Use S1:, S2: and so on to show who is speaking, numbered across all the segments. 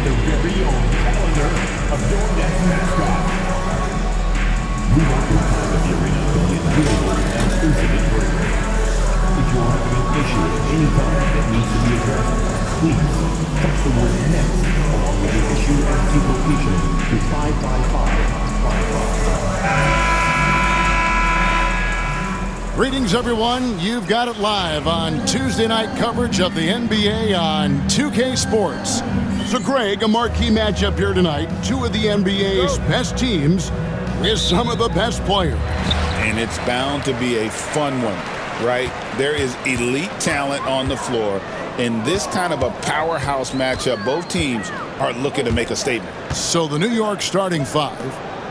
S1: their very own calendar of your next mascot. We want your time at the arena to be available and exclusive inventory. If you are having an issue at any time that needs to be addressed, please text the word NEXT along with your issue and location to 55555.
S2: Greetings, everyone. You've got it live on Tuesday night coverage of the NBA on 2K Sports. So, Greg, a marquee matchup here tonight. Two of the NBA's best teams with some of the best players.
S3: And it's bound to be a fun one, right? There is elite talent on the floor. In this kind of a powerhouse matchup, both teams are looking to make a statement.
S2: So the New York starting five,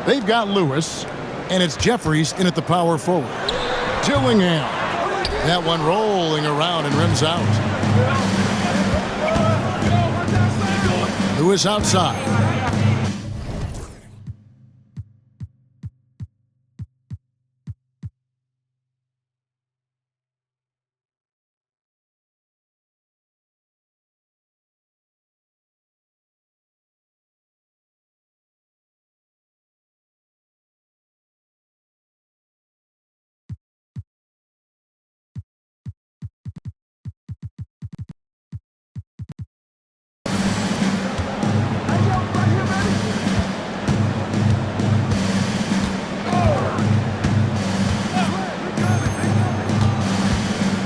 S2: they've got Lewis, and it's Jeffries in at the power forward. Dillingham. That one rolling around and rims out. Lewis outside.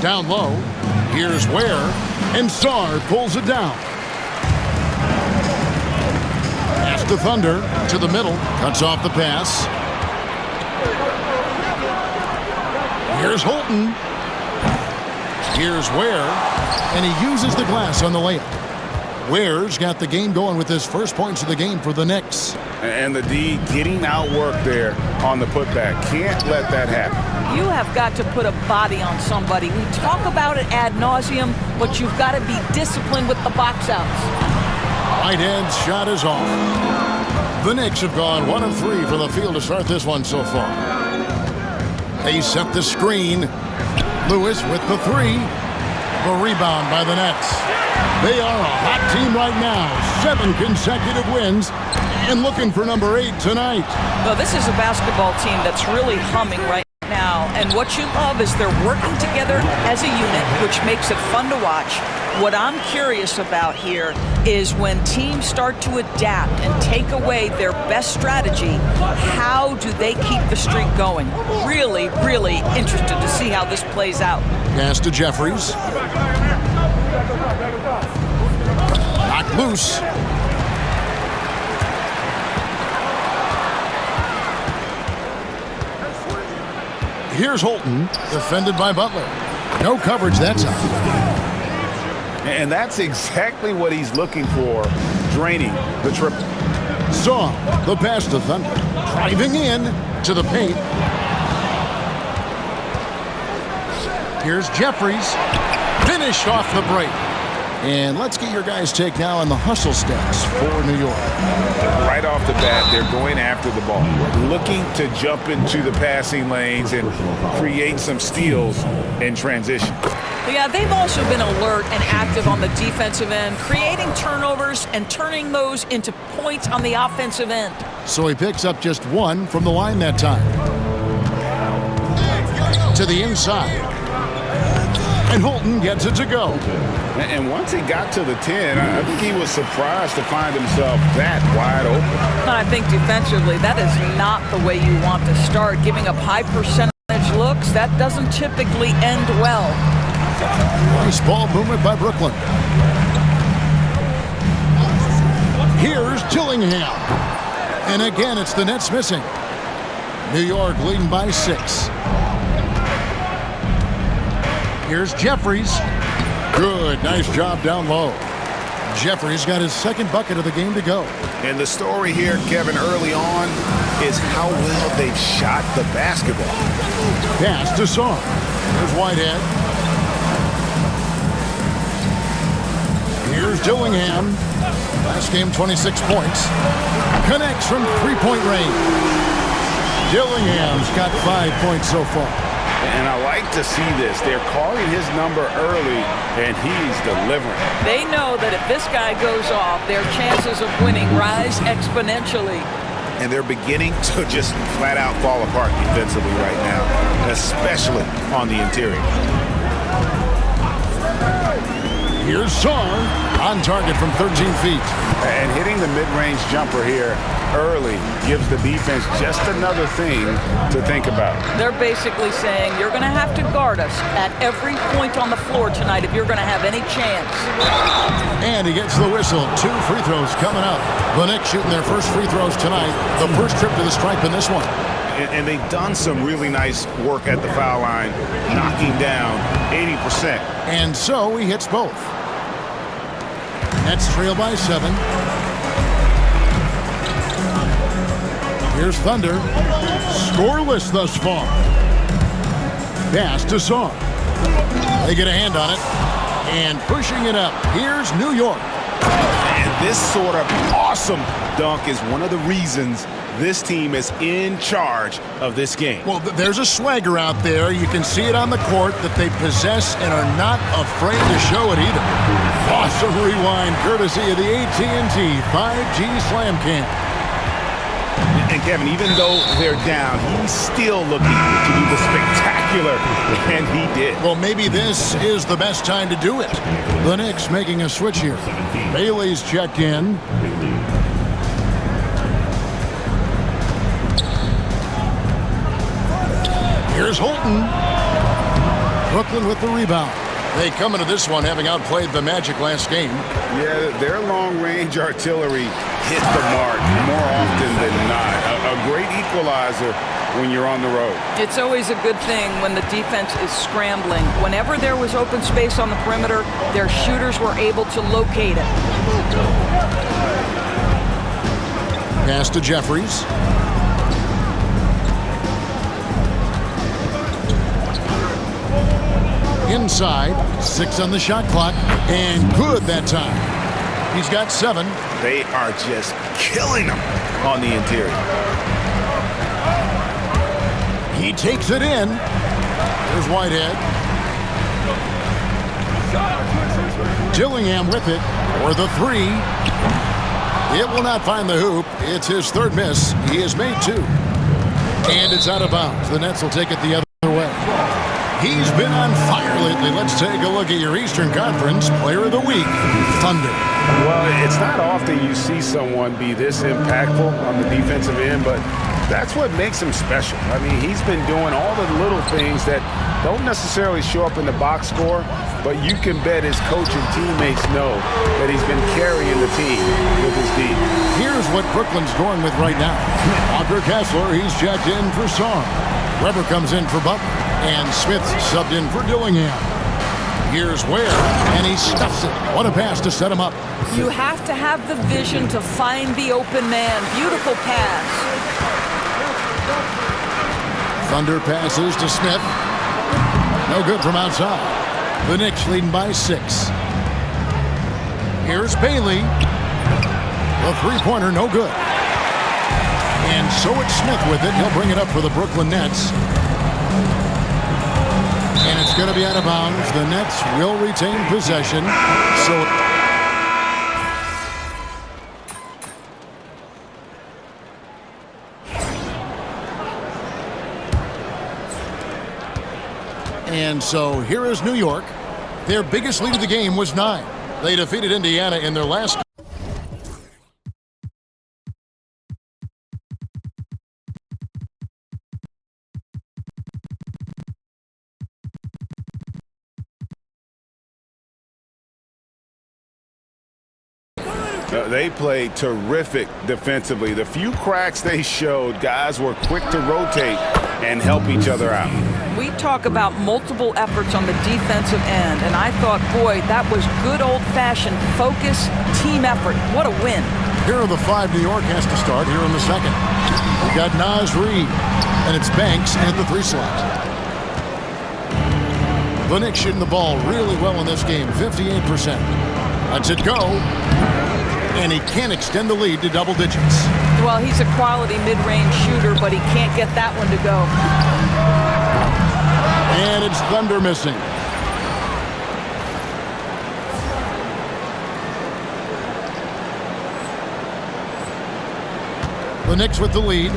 S2: Down low, here's Ware, and Sarr pulls it down. Pass to Thunder, to the middle, cuts off the pass. Here's Holton. Here's Ware, and he uses the glass on the layup. Ware's got the game going with his first points of the game for the Knicks.
S3: And the D getting outworked there on the putback. Can't let that happen.
S4: You have got to put a body on somebody. We talk about it ad nauseum, but you've got to be disciplined with the box outs.
S2: Whitehead's shot is off. The Knicks have gone 1 of 3 from the field to start this one so far. They set the screen. Lewis with the three. The rebound by the Nets. They are a hot team right now. 7 consecutive wins and looking for number 8 tonight.
S4: Well, this is a basketball team that's really humming right now. And what you love is they're working together as a unit, which makes it fun to watch. What I'm curious about here is when teams start to adapt and take away their best strategy, how do they keep the streak going? Really, really interested to see how this plays out.
S2: Pass to Jeffries. Knocked loose. Here's Holton, defended by Butler. No coverage that time.
S3: And that's exactly what he's looking for, draining the triple.
S2: Saw the pass to Thunder. Driving in to the paint. Here's Jeffries. Finished off the break. And let's get your guys' take now on the hustle stats for New York.
S3: Right off the bat, they're going after the ball, looking to jump into the passing lanes and create some steals in transition.
S4: Yeah, they've also been alert and active on the defensive end, creating turnovers and turning those into points on the offensive end.
S2: So he picks up just 1 from the line that time. To the inside. And Holton gets it to go.
S3: And once he got to the 10, I think he was surprised to find himself that wide open.
S4: And I think defensively, that is not the way you want to start. Giving up high percentage looks, that doesn't typically end well.
S2: Nice ball movement by Brooklyn. Here's Dillingham. And again, it's the Nets missing. New York leading by 6. Here's Jeffries. Good, nice job down low. Jeffries got his second bucket of the game to go.
S3: And the story here, Kevin, early on is how well they've shot the basketball.
S2: Pass to Sarr. Here's Whitehead. Here's Dillingham. Last game, 26 points. Connects from three-point range. Dillingham's got 5 points so far.
S3: And I like to see this. They're calling his number early, and he's delivering.
S4: They know that if this guy goes off, their chances of winning rise exponentially.
S3: And they're beginning to just flat out fall apart defensively right now, especially on the interior.
S2: Here's Song on target from 13 feet.
S3: And hitting the mid-range jumper here early gives the defense just another thing to think about.
S4: They're basically saying you're going to have to guard us at every point on the floor tonight if you're going to have any chance.
S2: And he gets the whistle. 2 free throws coming up. The Knicks shooting their first free throws tonight. The first trip to the stripe in this one.
S3: And they've done some really nice work at the foul line, knocking down 80%.
S2: And so he hits both. Nets trail by 7. Here's Thunder. Scoreless thus far. Pass to Song. They get a hand on it. And pushing it up. Here's New York.
S3: And this sort of awesome dunk is one of the reasons this team is in charge of this game.
S2: Well, there's a swagger out there. You can see it on the court that they possess and are not afraid to show it either. Awesome rewind courtesy of the AT&T 5G Slam Cam.
S3: And Kevin, even though they're down, he's still looking to do the spectacular, and he did.
S2: Well, maybe this is the best time to do it. The Knicks making a switch here. Bailey's checked in. Here's Holton. Brooklyn with the rebound. They come into this one having outplayed the Magic last game.
S3: Yeah, their long-range artillery hit the mark more often than not. A great equalizer when you're on the road.
S4: It's always a good thing when the defense is scrambling. Whenever there was open space on the perimeter, their shooters were able to locate it.
S2: Pass to Jeffries. Inside, 6 on the shot clock, and good that time. He's got 7.
S3: They are just killing them on the interior.
S2: He takes it in. There's Whitehead. Dillingham with it for the 3. It will not find the hoop. It's his 3rd miss. He has made 2. And it's out of bounds. The Nets will take it the other way. He's been on fire lately. Let's take a look at your Eastern Conference Player of the Week, Thunder.
S3: Well, it's not often you see someone be this impactful on the defensive end, but that's what makes him special. I mean, he's been doing all the little things that don't necessarily show up in the box score, but you can bet his coach and teammates know that he's been carrying the team with his D.
S2: Here's what Brooklyn's going with right now. Walker Kessler, he's checked in for Song. Weber comes in for Butler. And Smith's subbed in for Dillingham. Here's Ware, and he stuffs it. What a pass to set him up.
S4: You have to have the vision to find the open man. Beautiful pass.
S2: Thunder passes to Smith. No good from outside. The Knicks leading by 6. Here's Bailey. The 3-pointer, no good. And so it's Smith with it. He'll bring it up for the Brooklyn Nets. And it's going to be out of bounds. The Nets will retain possession. So here is New York. Their biggest lead of the game was 9. They defeated Indiana in their last.
S3: They played terrific defensively. The few cracks they showed, guys were quick to rotate and help each other out.
S4: We talk about multiple efforts on the defensive end, and I thought, boy, that was good old-fashioned focus, team effort. What a win.
S2: Here are the 5 New York has to start here in the second. We've got Naz Reid, and it's Banks at the 3 slot. The Knicks shooting the ball really well in this game, 58%. Lets it go. And he can't extend the lead to double digits.
S4: Well, he's a quality mid-range shooter, but he can't get that one to go.
S2: Thunder missing. The Knicks with the lead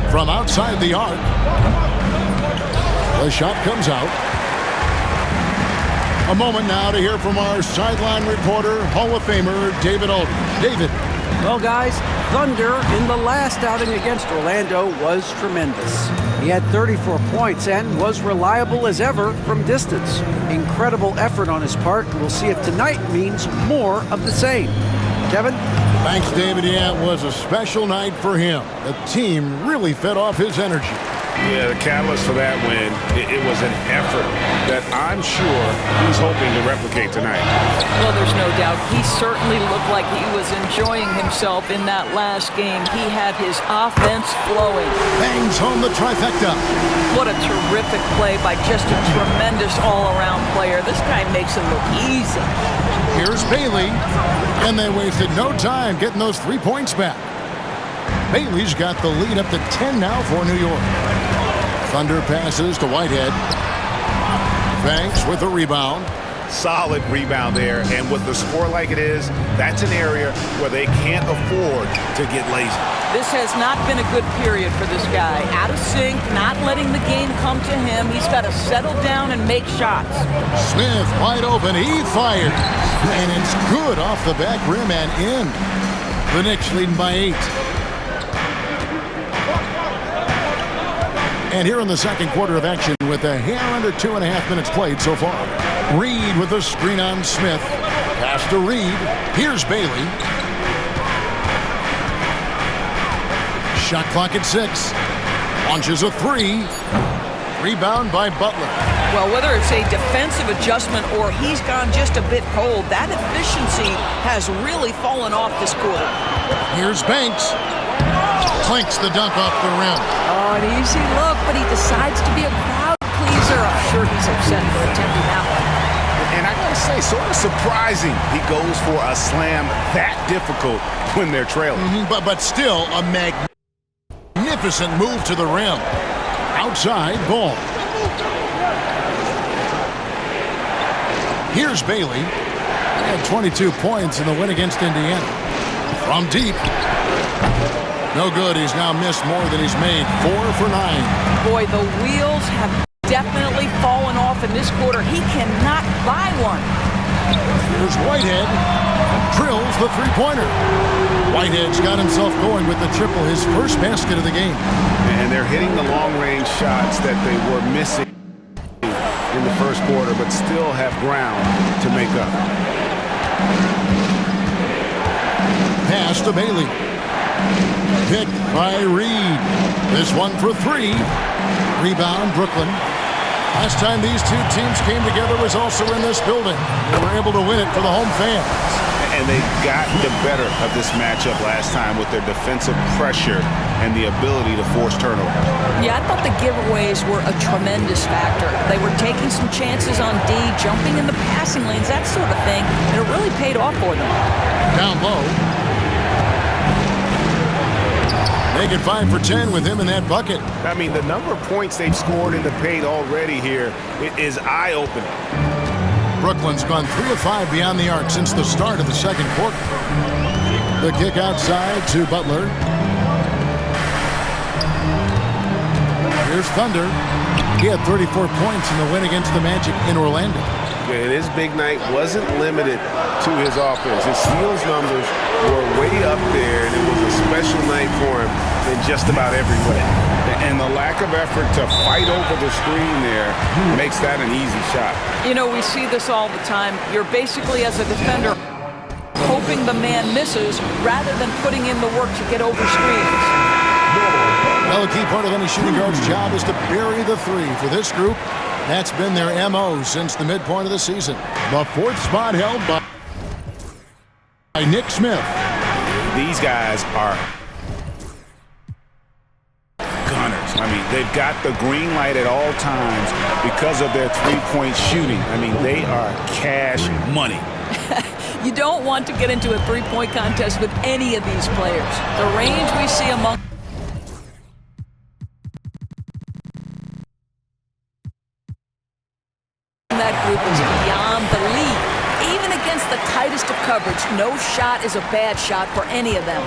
S2: from outside the arc. The shot comes out. A moment now to hear from our sideline reporter, Hall of Famer David Aldridge. David.
S5: Well, guys, Thunder in the last outing against Orlando was tremendous. He had 34 points and was reliable as ever from distance. Incredible effort on his part. We'll see if tonight means more of the same. Kevin?
S2: Thanks, David. Yeah, it was a special night for him. The team really fed off his energy.
S3: Yeah, the catalyst for that win, it was an effort that I'm sure he's hoping to replicate tonight.
S4: Well, there's no doubt. He certainly looked like he was enjoying himself in that last game. He had his offense flowing.
S2: Bangs home the trifecta.
S4: What a terrific play by just a tremendous all-around player. This guy makes it look easy.
S2: Here's Bailey, and they wasted no time getting those 3 points back. Bailey's got the lead up to 10 now for New York. Thunder passes to Whitehead. Banks with a rebound.
S3: Solid rebound there, and with the score like it is, that's an area where they can't afford to get lazy.
S4: This has not been a good period for this guy. Out of sync, not letting the game come to him. He's got to settle down and make shots.
S2: Smith wide open. He fires. And it's good off the back rim and in. The Knicks leading by 8. And here in the second quarter of action with a hair under 2.5 minutes played so far. Reed with a screen on Smith. Pass to Reed. Here's Bailey. Shot clock at 6. Launches a 3. Rebound by Butler.
S4: Well, whether it's a defensive adjustment or he's gone just a bit cold, that efficiency has really fallen off this quarter.
S2: Here's Banks. Clinks the dunk off the rim.
S4: Oh, an easy look, but he decides to be a crowd pleaser. I'm sure he's upset for attempting that one.
S3: And I gotta say, sort of surprising he goes for a slam that difficult when they're trailing.
S2: But still a magnificent move to the rim. Outside ball. Here's Bailey. He had 22 points in the win against Indiana. From deep. No good. He's now missed more than he's made. 4 for 9.
S4: Boy, the wheels have definitely fallen off in this quarter. He cannot buy one.
S2: Here's Whitehead. Drills the three-pointer. Whitehead's got himself going with the triple, his first basket of the game.
S3: And they're hitting the long-range shots that they were missing in the first quarter, but still have ground to make up.
S2: Pass to Bailey. Picked by Reed. This one for 3. Rebound, Brooklyn. Last time these two teams came together was also in this building. They were able to win it for the home fans.
S3: And they got the better of this matchup last time with their defensive pressure and the ability to force turnovers.
S4: Yeah, I thought the giveaways were a tremendous factor. They were taking some chances on D, jumping in the passing lanes, that sort of thing, and it really paid off for them.
S2: Down low. Make it 5 for 10 with him in that bucket.
S3: I mean, the number of points they've scored in the paint already here is eye-opening.
S2: Brooklyn's gone 3 of 5 beyond the arc since the start of the second quarter. The kick outside to Butler. Here's Thunder. He had 34 points in the win against the Magic in Orlando.
S3: And his big night wasn't limited to his offense. His steals numbers were way up there, and it was a special night for him in just about every way. And the lack of effort to fight over the screen there makes that an easy shot.
S4: You know, we see this all the time. You're basically, as a defender, hoping the man misses rather than putting in the work to get over screens.
S2: Well, a key part of any shooting guard's job is to bury the 3. For this group, that's been their MO since the midpoint of the season. The 4th spot held by Nick Smith.
S3: These guys are gunners. I mean, they've got the green light at all times because of their three-point shooting. I mean, they are cash money.
S4: You don't want to get into a three-point contest with any of these players. The range we see among group is beyond belief. Even against the tightest of coverage, no shot is a bad shot for any of them.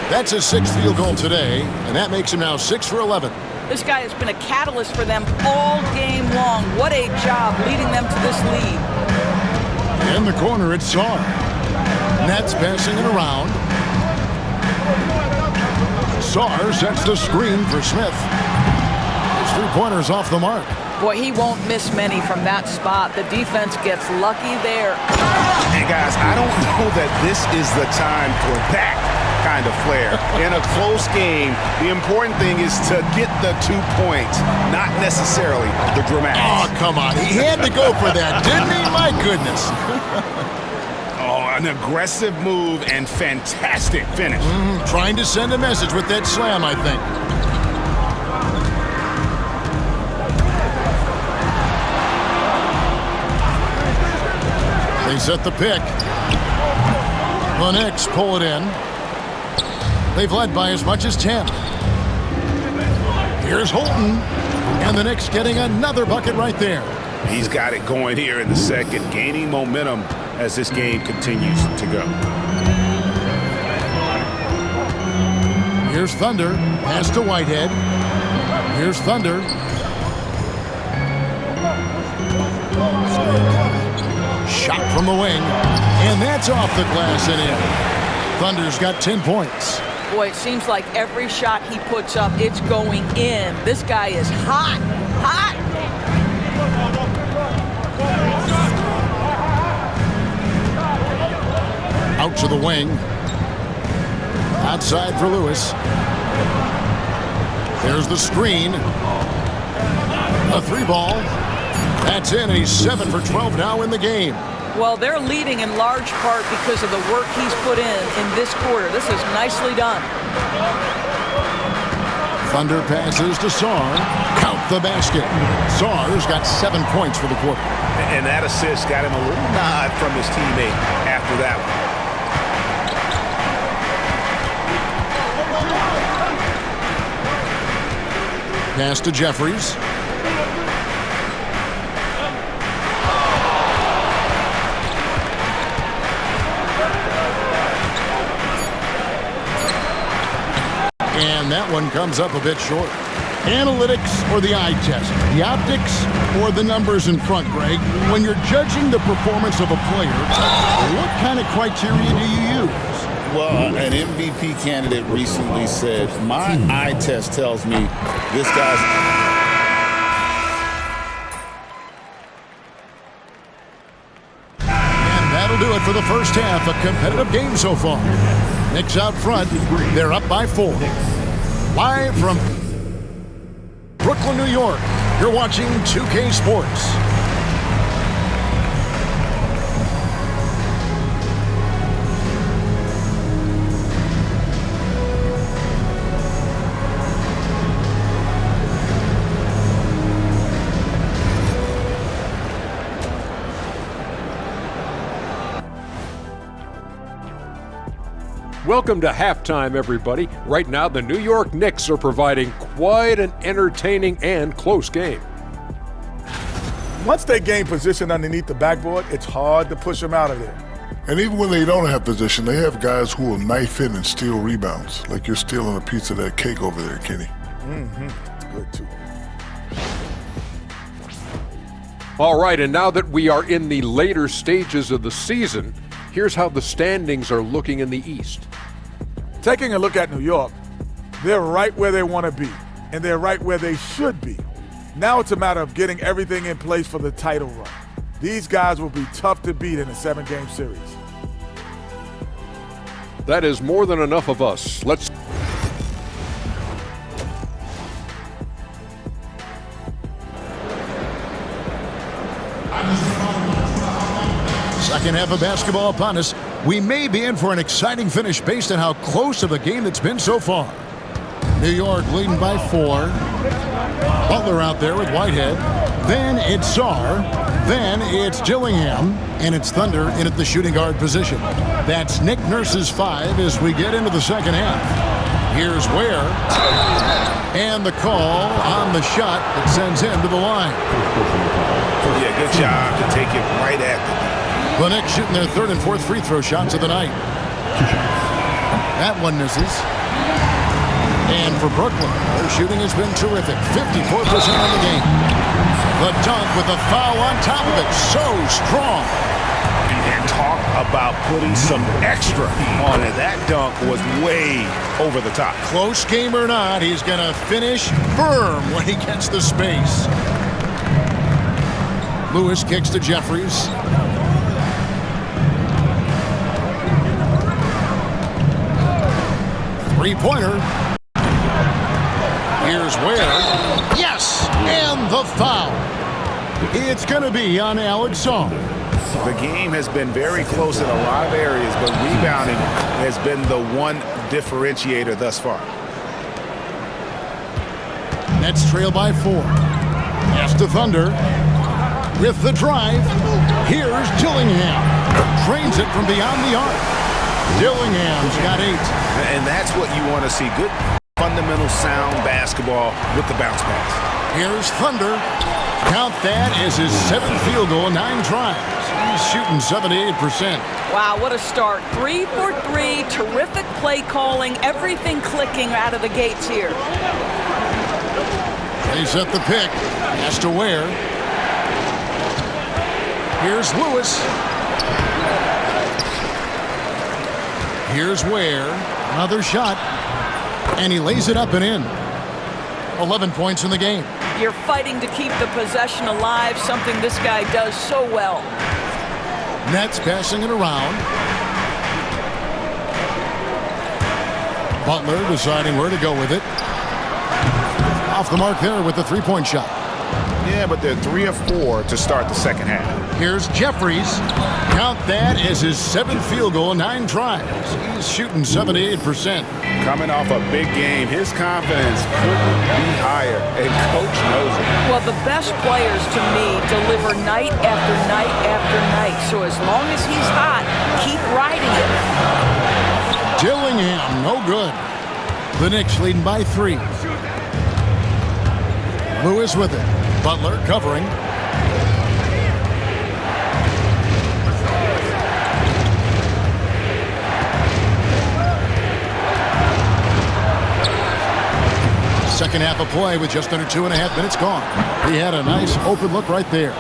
S2: That's his 6th field goal today, and that makes him now 6 for 11.
S4: This guy has been a catalyst for them all game long. What a job leading them to this lead.
S2: In the corner, it's Sarr. Nets passing it around. Sarr sets the screen for Smith. His 3-pointers off the mark.
S4: Boy, he won't miss many from that spot. The defense gets lucky there.
S3: Hey, guys, I don't know that this is the time for that kind of flair. In a close game, the important thing is to get the 2 points, not necessarily the dramatics.
S2: Oh, come on. He had to go for that, didn't he? My goodness.
S3: Oh, an aggressive move and fantastic finish.
S2: Trying to send a message with that slam, I think. They set the pick. The Knicks pull it in. They've led by as much as 10. Here's Holton. And the Knicks getting another bucket right there.
S3: He's got it going here in the second, gaining momentum as this game continues to go.
S2: Here's Thunder. Pass to Whitehead. Here's Thunder. Shot from the wing. And that's off the glass and in. Thunder's got 10 points.
S4: Boy, it seems like every shot he puts up, it's going in. This guy is hot, hot.
S2: Out to the wing. Outside for Lewis. There's the screen. A 3-ball. That's in, and he's 7 for 12 now in the game.
S4: Well, they're leading in large part because of the work he's put in this quarter. This is nicely done.
S2: Thunder passes to Sarr. Count the basket. Sarr's got 7 points for the quarter.
S3: And that assist got him a little nod from his teammate after that one.
S2: Pass to Jeffries. And that one comes up a bit short. Analytics or the eye test? The optics or the numbers in front, Greg? When you're judging the performance of a player, what kind of criteria do you use?
S6: Well, an MVP candidate recently said, my eye test tells me this guy's...
S2: And that'll do it for the first half. A competitive game so far. Knicks out front. They're up by 4. Live from Brooklyn, New York, you're watching 2K Sports.
S7: Welcome to halftime, everybody. Right now, the New York Knicks are providing quite an entertaining and close game.
S8: Once they gain position underneath the backboard, it's hard to push them out of there.
S9: And even when they don't have position, they have guys who will knife in and steal rebounds, like you're stealing a piece of that cake over there, Kenny.
S8: It's good, too.
S7: All right, and now that we are in the later stages of the season, here's how the standings are looking in the East.
S8: Taking a look at New York, they're right where they want to be, and they're right where they should be. Now it's a matter of getting everything in place for the title run. These guys will be tough to beat in a 7-game series.
S7: That is more than enough of us. Let's...
S2: Second half of basketball upon us. We may be in for an exciting finish based on how close of a game it's been so far. New York leading by 4. Butler out there with Whitehead. Then it's Sarr. Then it's Gillingham. And it's Thunder in at the shooting guard position. That's Nick Nurse's 5 as we get into the second half. Here's Ware. And the call on the shot that sends him to the line.
S3: Yeah, good job to take it right at them.
S2: The Knicks shooting their third and fourth free throw shots of the night. That one misses. And for Brooklyn, their shooting has been terrific. 54% on the game. The dunk with a foul on top of it. So strong.
S3: And talk about putting some extra on it. That dunk was way over the top.
S2: Close game or not, he's going to finish firm when he gets the space. Lewis kicks to Jeffries. Three-pointer. Here's Ware. Yes! And the foul. It's going to be on Alex Song.
S3: The game has been very close in a lot of areas, but rebounding has been the one differentiator thus far.
S2: Nets trail by 4. Pass to Thunder. With the drive, here's Dillingham. Trains it from beyond the arc. Dillingham's got 8.
S3: And that's what you want to see. Good, fundamental, sound basketball with the bounce pass.
S2: Here's Thunder. Count that as his 7th field goal in 9 tries. He's shooting 78%.
S4: Wow, what a start. 3 for 3. Terrific play calling. Everything clicking out of the gates here.
S2: They set the pick. Has to Ware. Here's Lewis. Here's Ware. Another shot. And he lays it up and in. 11 points in the game.
S4: You're fighting to keep the possession alive, something this guy does so well.
S2: Nets passing it around. Butler deciding where to go with it. Off the mark there with the three-point shot.
S3: Yeah, but they're 3 of 4 to start the second half.
S2: Here's Jeffries. Count that as his 7th field goal in 9 tries. He's shooting 78%.
S3: Coming off a big game, his confidence couldn't be higher, and Coach knows it.
S4: Well, the best players, to me, deliver night after night after night. So as long as he's hot, keep riding it.
S2: Dillingham, no good. The Knicks leading by 3. Lewis with it. Butler covering. Second half of play with just under 2.5 minutes gone. He had a nice open look right there.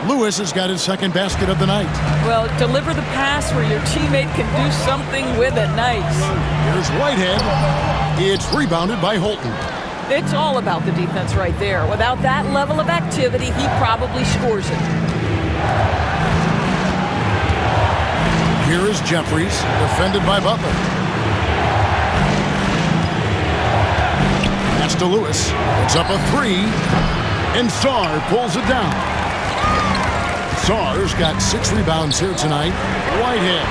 S2: Lewis has got his second basket of the night.
S4: Well, deliver the pass where your teammate can do something with it. Nice.
S2: Here's Whitehead. It's rebounded by Holton.
S4: It's all about the defense right there. Without that level of activity, he probably scores it.
S2: Here is Jeffries, defended by Butler. Pass to Lewis. It's up a 3, and Sarr pulls it down. Sarr's got 6 rebounds here tonight. Whitehead.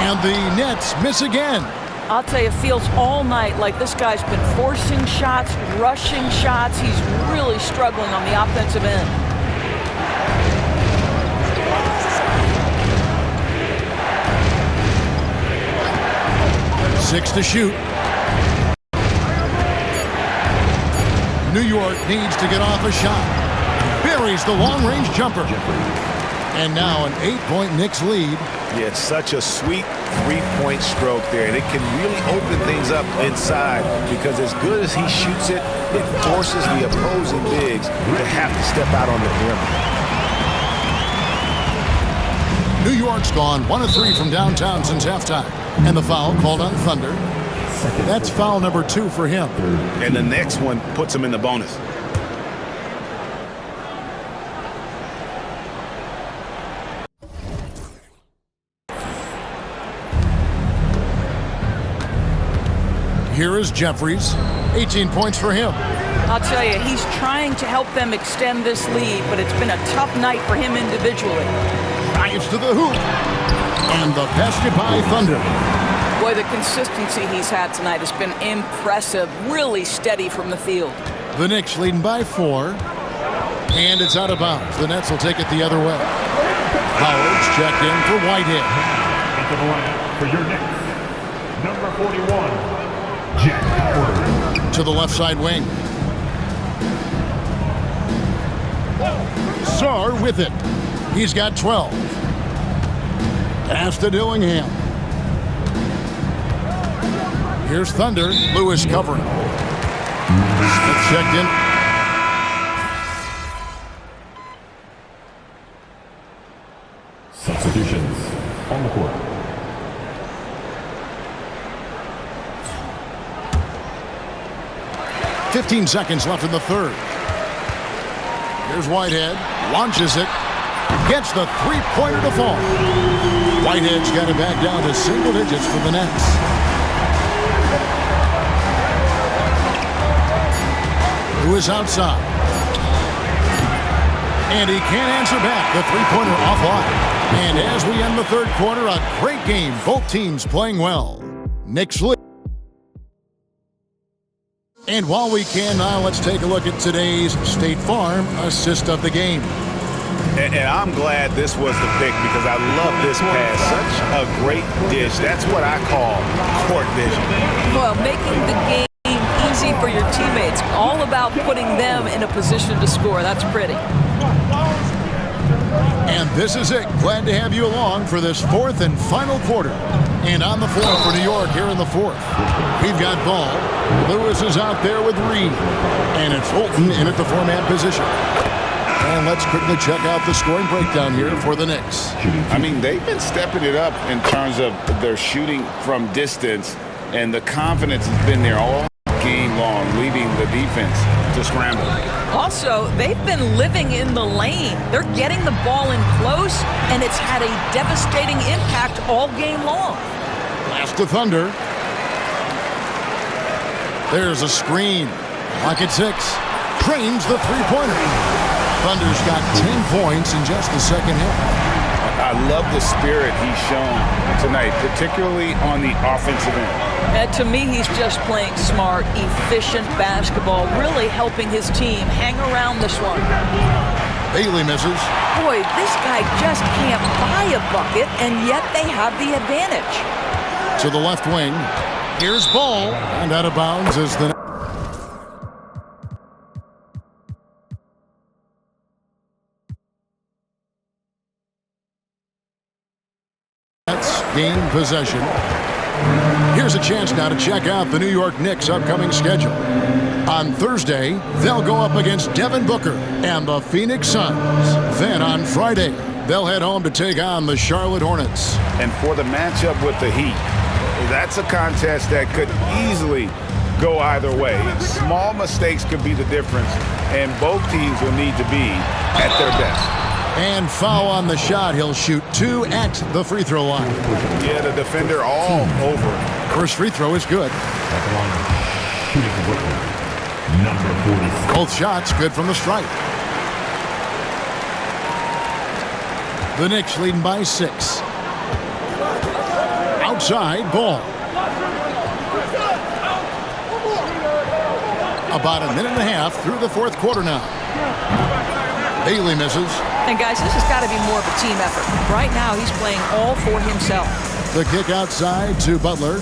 S2: And the Nets miss again.
S4: I'll tell you, it feels all night like this guy's been forcing shots, rushing shots. He's really struggling on the offensive end.
S2: Six to shoot. New York needs to get off a shot. Buries the long-range jumper. And now an 8-point Knicks lead.
S3: Yeah, it's such a sweet three-point stroke there, and it can really open things up inside because as good as he shoots it, it forces the opposing bigs to have to step out on the perimeter.
S2: New York's gone 1 of 3 from downtown since halftime. And the foul called on Thunder. That's foul number 2 for him.
S3: And the next one puts him in the bonus.
S2: Here is Jeffries. 18 points for him.
S4: I'll tell you, he's trying to help them extend this lead, but it's been a tough night for him individually.
S2: Drives to the hoop. And the basket by Thunder.
S4: Boy, the consistency he's had tonight has been impressive. Really steady from the field.
S2: The Knicks leading by 4. And it's out of bounds. The Nets will take it the other way. Howard's checked in for Whitehead.
S1: Into the line for your Knicks, number 41, Jack Howard.
S2: To the left side wing. Sarr with it. He's got 12. Pass to Dillingham. Here's Thunder. Lewis covering. Smith checked in.
S1: Substitutions on the court.
S2: .15 seconds left in the third. Here's Whitehead. Launches it. Gets the three-pointer to fall. Whitehead's got it back down to single digits for the Nets. Lewis outside. And he can't answer back. The three-pointer offline. And as we end the third quarter, a great game. Both teams playing well. Knicks lead. And while we can now, let's take a look at today's State Farm assist of the game.
S3: And I'm glad this was the pick because I love this pass. Such a great dish. That's what I call court vision.
S4: Well, making the game easy for your teammates. All about putting them in a position to score. That's pretty.
S2: And this is it. Glad to have you along for this fourth and final quarter. And on the floor for New York here in the fourth. We've got Ball. Lewis is out there with Reed. And it's Holton in at the four-man position. And let's quickly check out the scoring breakdown here for the Knicks.
S6: I mean, they've been stepping it up in terms of their shooting from distance, and the confidence has been there all game long, leaving the defense to scramble.
S4: Also, they've been living in the lane. They're getting the ball in close, and it's had a devastating impact all game long.
S2: Pass to Thunder. There's a screen. Pocket 6. Trains the three-pointer. Thunder's got 10 points in just the second half.
S6: I love the spirit he's shown tonight, particularly on the offensive end.
S4: To me, he's just playing smart, efficient basketball, really helping his team hang around this one.
S2: Bailey misses.
S4: Boy, this guy just can't buy a bucket, and yet they have the advantage.
S2: To the left wing. Here's Ball. And out of bounds is the... gain possession. Here's a chance now to check out the New York Knicks' upcoming schedule. On Thursday, they'll go up against Devin Booker and the Phoenix Suns. Then on Friday, they'll head home to take on the Charlotte Hornets.
S3: And for the matchup with the Heat, that's a contest that could easily go either way. Small mistakes could be the difference, and both teams will need to be at their best.
S2: And foul on the shot. He'll shoot 2 at the free throw line.
S3: Yeah, the defender all over it.
S2: First free throw is good.
S1: Number 46.
S2: Both shots good from the stripe. The Knicks leading by 6. Outside, Ball. About a minute and a half through the fourth quarter now. Bailey misses.
S4: And guys, this has got to be more of a team effort. Right now, he's playing all for himself.
S2: The kick outside to Butler.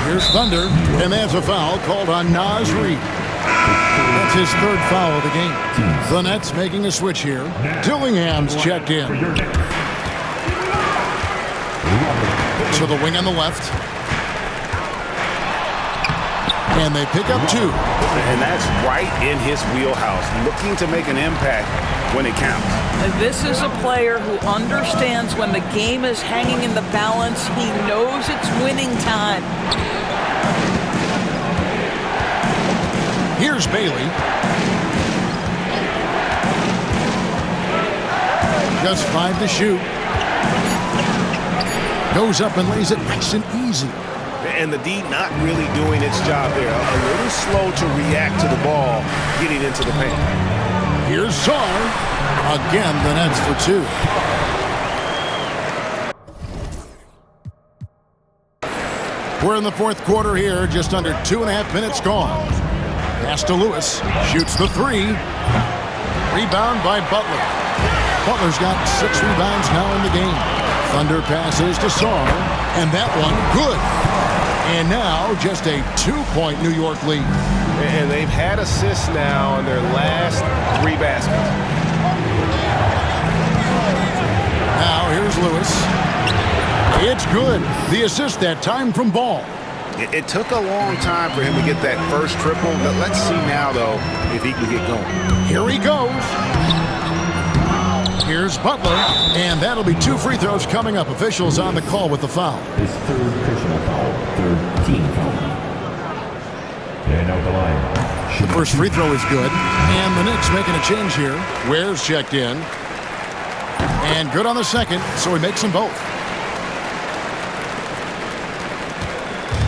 S2: Here's Thunder, and there's a foul called on Naz Reid. That's his third foul of the game. The Nets making a switch here. Dillingham's checked in. To the wing on the left. And they pick up 2.
S3: And that's right in his wheelhouse, looking to make an impact when it counts.
S4: And this is a player who understands when the game is hanging in the balance. He knows it's winning time.
S2: Here's Bailey. Just 5 to shoot. Goes up and lays it nice and easy.
S3: And the D not really doing its job there. A little slow to react to the ball getting into the paint.
S2: Here's Sarr. Again, the Nets for 2. We're in the fourth quarter here, just under 2.5 minutes gone. Pass to Lewis. Shoots the 3. Rebound by Butler. Butler's got 6 rebounds now in the game. Thunder passes to Sarr. And that one, good. And now just a 2-point New York lead.
S3: And they've had assists now in their last 3 baskets.
S2: Now here's Lewis. It's good. The assist that time from Ball.
S3: It took a long time for him to get that first triple. But let's see now, though, if he can get going.
S2: Here he goes. Here's Butler, and that'll be 2 free throws coming up. Officials on the call with the foul.
S1: His third personal foul, third team foul. And out the line.
S2: The first free throw is good, and the Knicks making a change here. Ware's checked in, and good on the second, so he makes them both.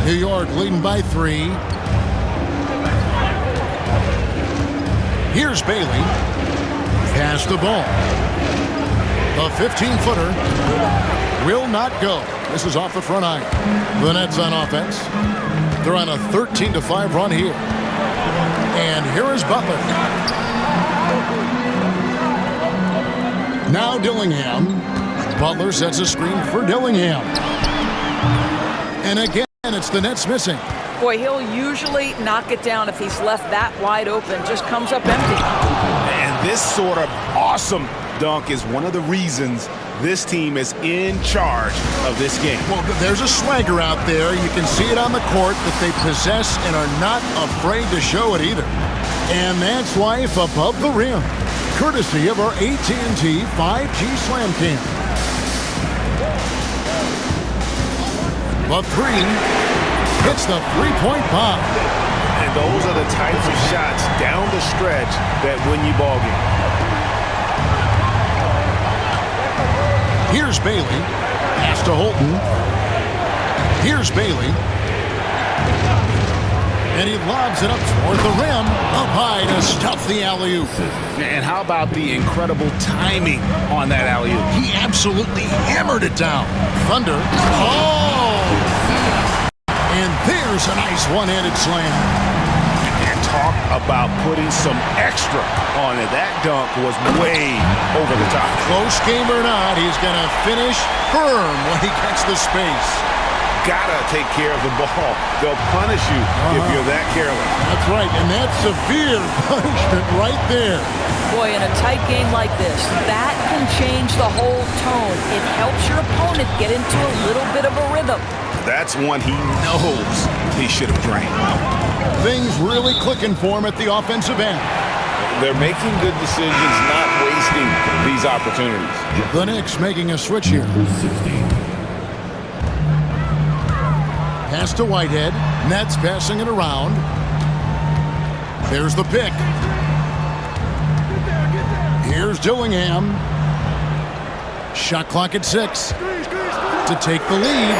S2: New York leading by 3. Here's Bailey. Pass the ball. The 15-footer will not go. This is off the front iron. The Nets on offense. They're on a 13-5 run here. And here is Butler. Now Dillingham. Butler sets a screen for Dillingham. And again, it's the Nets missing.
S4: Boy, he'll usually knock it down if he's left that wide open. Just comes up empty.
S3: And this sort of awesome dunk is one of the reasons this team is in charge of this game.
S2: Well, there's a swagger out there. You can see it on the court that they possess and are not afraid to show it either. And that's life above the rim, courtesy of our AT&T 5G Slam Cam. The 3 hits the 3-point bomb.
S3: And those are the types of shots down the stretch that win you ball games.
S2: Here's Bailey. Pass to Holton. Here's Bailey. And he lobs it up toward the rim. Up high to stuff the alley-oop.
S3: And how about the incredible timing on that alley-oop?
S2: He absolutely hammered it down. Thunder. Oh! And there's a nice one-handed slam.
S3: And talk about putting some extra on it. That dunk was way over the top.
S2: Close game or not, he's going to finish firm when he gets the space.
S3: Gotta take care of the ball. They'll punish you if you're that careless.
S2: That's right, and that's severe punishment right there.
S4: Boy, in a tight game like this, that can change the whole tone. It helps your opponent get into a little bit of a rhythm.
S3: That's one he knows he should have drained.
S2: Things really clicking for him at the offensive end.
S6: They're making good decisions, not wasting these opportunities.
S2: The Knicks making a switch here. Pass to Whitehead. Nets passing it around. There's the pick. Here's Dillingham. Shot clock at 6. To take the lead.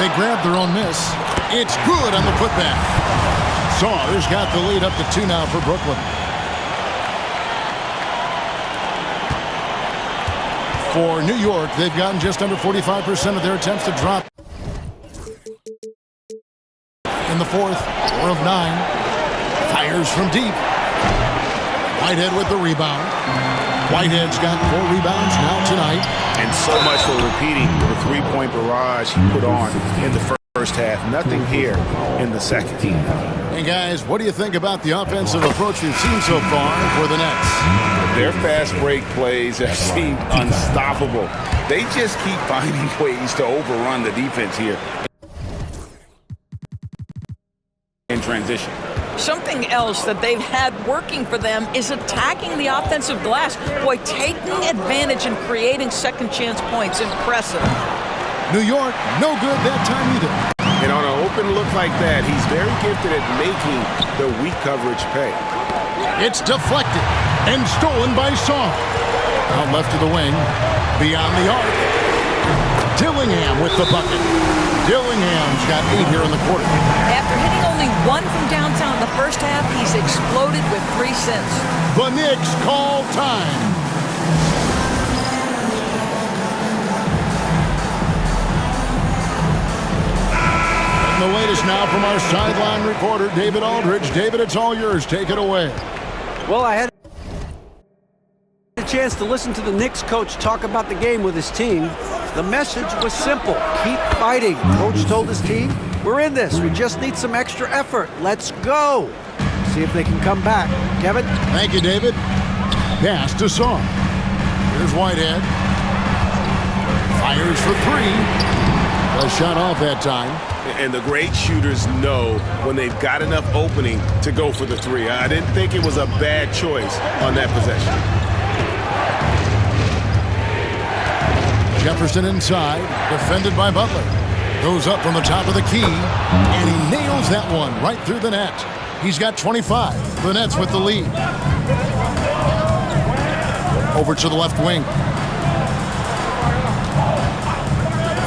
S2: They grab their own miss. It's good on the putback. Sawyer's got the lead up to 2 now for Brooklyn. For New York, they've gotten just under 45% of their attempts to drop. In the fourth, 4 of 9. Fires from deep. Whitehead with the rebound. Whitehead's got 4 rebounds now tonight.
S3: And so much for repeating the 3-point barrage he put on in the first half. Nothing here in the second.
S2: Hey guys, what do you think about the offensive approach we've seen so far for the Nets?
S6: Their fast break plays have seemed unstoppable. They just keep finding ways to overrun the defense here in transition.
S4: Something else that they've had working for them is attacking the offensive glass. Boy, taking advantage and creating second chance points. Impressive.
S2: New York, no good that time either.
S3: And on an open look like that, he's very gifted at making the weak coverage pay.
S2: It's deflected and stolen by Saw. Out left to the wing, beyond the arc. Dillingham with the bucket. Dillingham's got 8 here in the quarter.
S4: After hitting only 1 from downtown in the first half, he's exploded with 3 since.
S2: The Knicks call time. And the latest now from our sideline reporter, David Aldridge. David, it's all yours. Take it away.
S5: Well, I had a chance to listen to the Knicks coach talk about the game with his team. The message was simple. Keep fighting. Coach told his team, we're in this. We just need some extra effort. Let's go. See if they can come back. Kevin?
S2: Thank you, David. Pass to Song. Here's Whitehead. Fires for three. A shot off that time.
S3: And the great shooters know when they've got enough opening to go for the three. I didn't think it was a bad choice on that possession.
S2: Jefferson inside, defended by Butler. Goes up from the top of the key, and he nails that one right through the net. He's got 25. The Nets with the lead. Over to the left wing.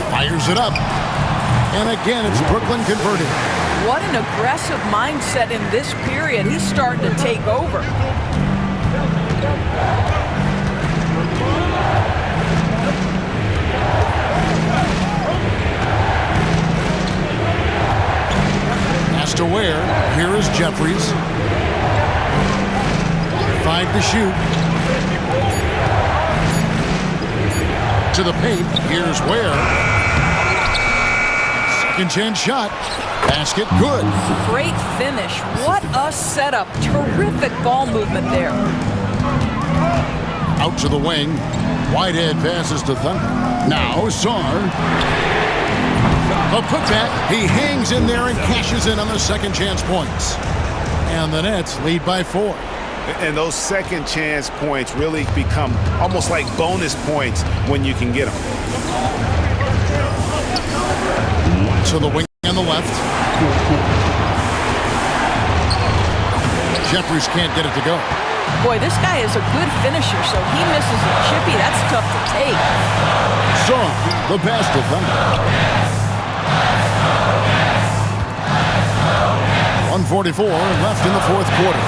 S2: Fires it up. And again, it's Brooklyn converting.
S4: What an aggressive mindset in this period. He's starting to take over.
S2: Pass to Ware. Here is Jeffries. 5 to shoot. To the paint. Here's Ware. Second chance shot. Basket good.
S4: Great finish. What a setup. Terrific ball movement there.
S2: Out to the wing. Whitehead passes to Thunder. Now Sar. A putback. He hangs in there and cashes in on the second chance points. And the Nets lead by 4.
S3: And those second chance points really become almost like bonus points when you can get them.
S2: To the wing on the left. Jeffries can't get it to go.
S4: Boy, this guy is a good finisher, so he misses a chippy. That's tough to take.
S2: Song, the pass to Thunder. 1:44 left in the fourth quarter.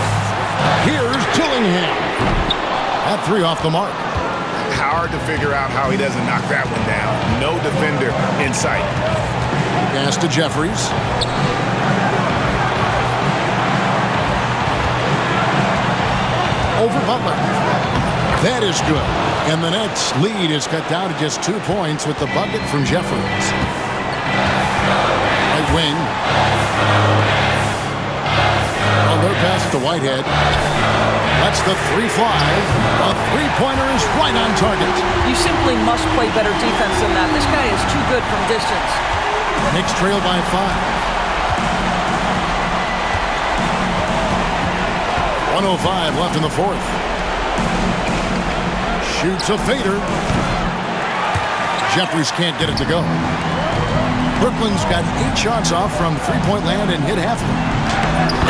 S2: Here's Dillingham. That three off the mark.
S3: Hard to figure out how he doesn't knock that one down. No defender in sight.
S2: Pass to Jeffries. Over Butler. That is good. And the Nets' lead is cut down to just 2 points with the bucket from Jeffries. Right wing. Butler pass to Whitehead. That's the three fly. A three-pointer is right on target.
S4: You simply must play better defense than that. This guy is too good from distance.
S2: Knicks trail by 5. 1:05 left in the fourth. Shoots a fader. Jeffries can't get it to go. Brooklyn's got 8 shots off from three-point land and hit half of them.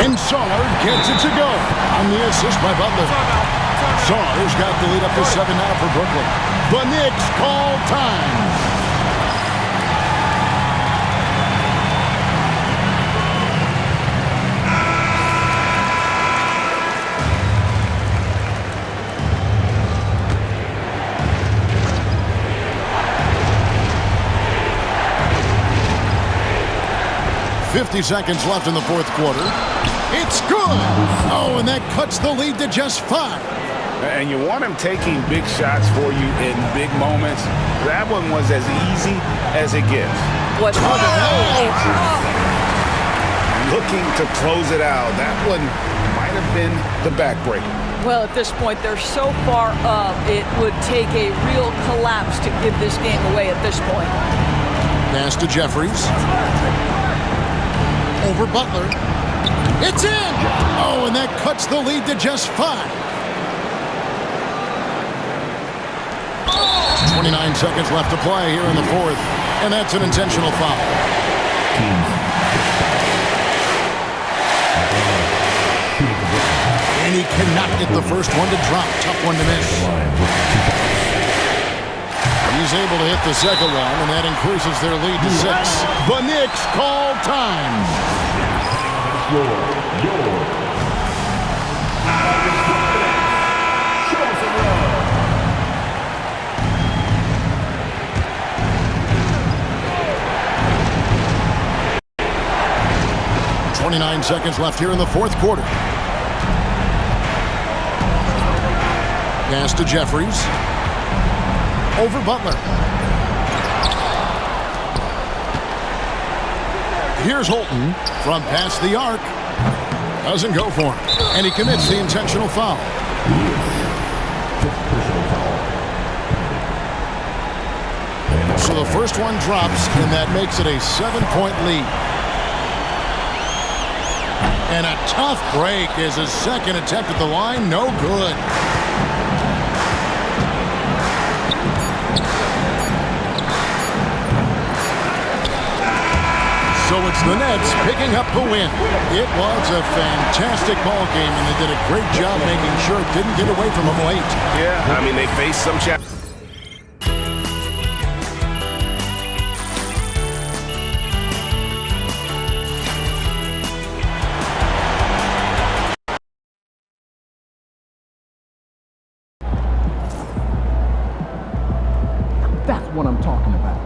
S2: And Sard gets it to go on the assist by Butler. Sar's got the lead up to 7 now for Brooklyn. The Knicks call time. .50 seconds left in the fourth quarter. It's good! Oh, and that cuts the lead to just 5.
S3: And you want him taking big shots for you in big moments. That one was as easy as it gets.
S4: What?
S3: Looking to close it out. That one might have been the backbreaker.
S4: Well, at this point, they're so far up, it would take a real collapse to give this game away at this point.
S2: Pass to Jeffries. Over Butler. It's in! Oh, and that cuts the lead to just 5. 29 seconds left to play here in the fourth, and that's an intentional foul. And he cannot get the first one to drop. Tough one to miss. He's able to hit the second one, and that increases their lead to 6. The Knicks call time. 29 seconds left here in the fourth quarter. Pass to Jeffries. Over Butler. Here's Holton from past the arc. Doesn't go for him. And he commits the intentional foul. So the first one drops, and that makes it a 7-point lead. And a tough break is his second attempt at the line. No good. So it's the Nets picking up the win. It was a fantastic ball game, and they did a great job making sure it didn't get away from them late.
S3: Yeah, I mean, they faced some challenges.
S10: That's what I'm talking about.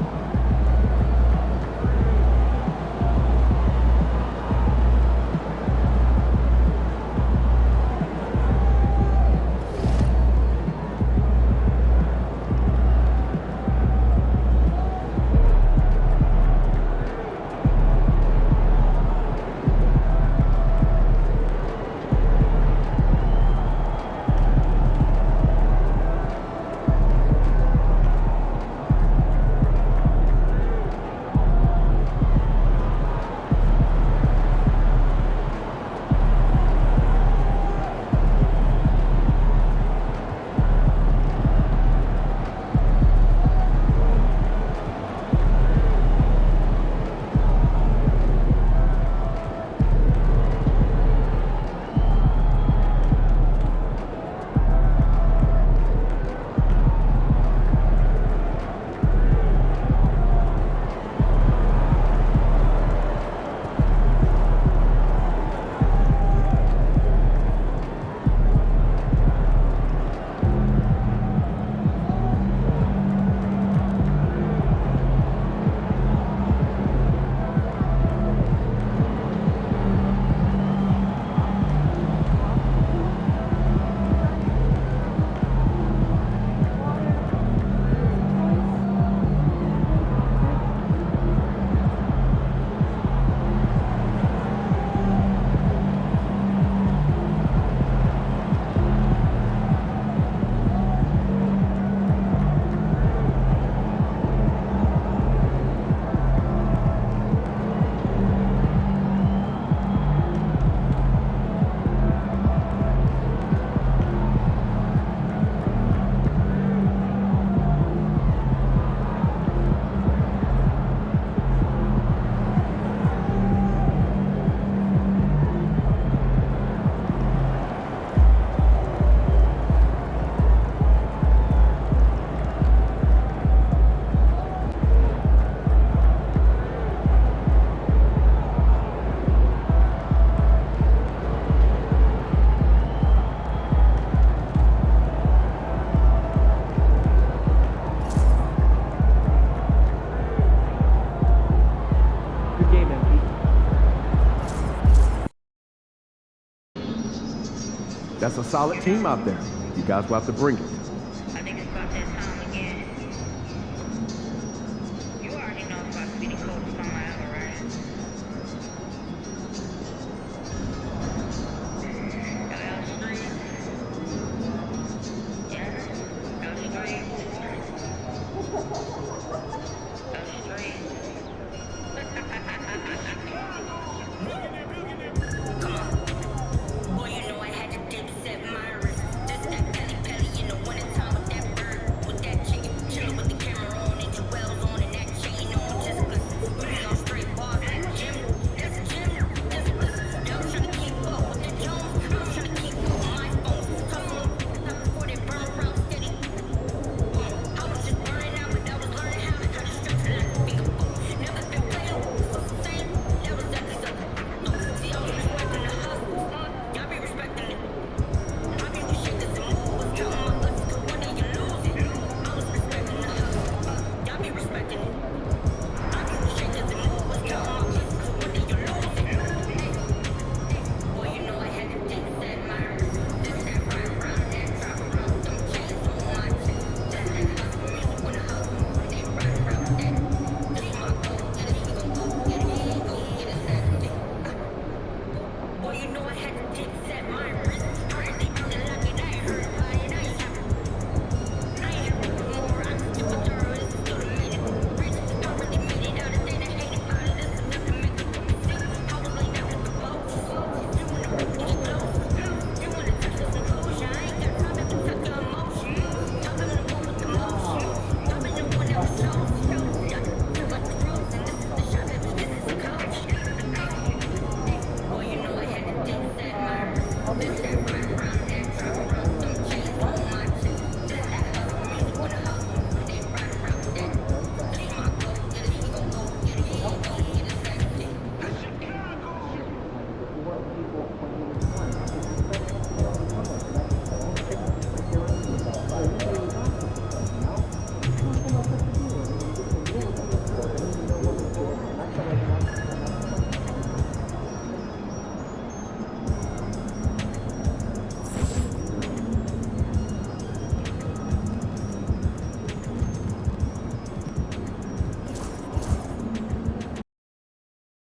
S10: That's a solid team out there. You guys will have to bring it.